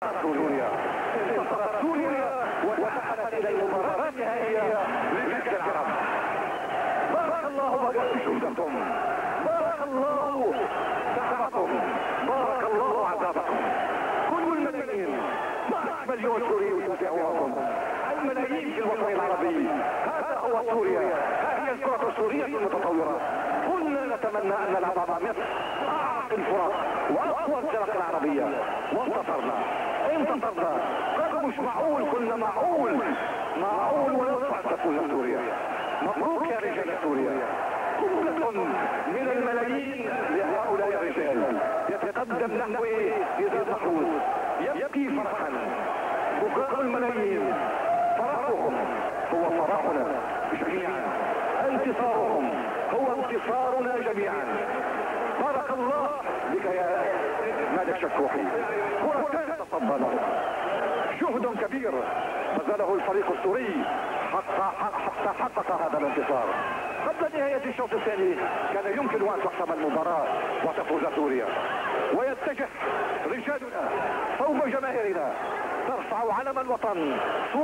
سوريا انتصرت سوريا وتأهلت إلى المباراة النهائية لكأس العرب. بارك الله جهدكم، بارك الله تعبكم، بارك الله عذابكم. كل الملايين 12 مليون سوري يتابعونكم، الملايين في الوطن العربي. هذا هو سوريا، هذه الكرة السورية المتطورة. كنا نتمنى أن نلعب مع مصر أعرق الفرق وأقوى الفرق العربية، وانتصرنا. مش معقول، كنا معقول ونطلع تكون سوريا. مبروك يا رجال سوريا، جملة من الملايين لهؤلاء الرجال يتقدم نحو يزيد محروس يبكي فرحا. بكاء الملايين فرحهم هو فرحنا جميعا، انتصارهم هو انتصارنا جميعا. بارك الله بك يا مالك شكوحي، كرتان تصدى له، جهد كبير بذله الفريق السوري حتى حقق هذا الانتصار. قبل نهاية الشوط الثاني كان يمكن أن تحسم المباراة وتفوز سوريا، ويتجه رجالنا صوب جماهيرنا ترفع علم الوطن.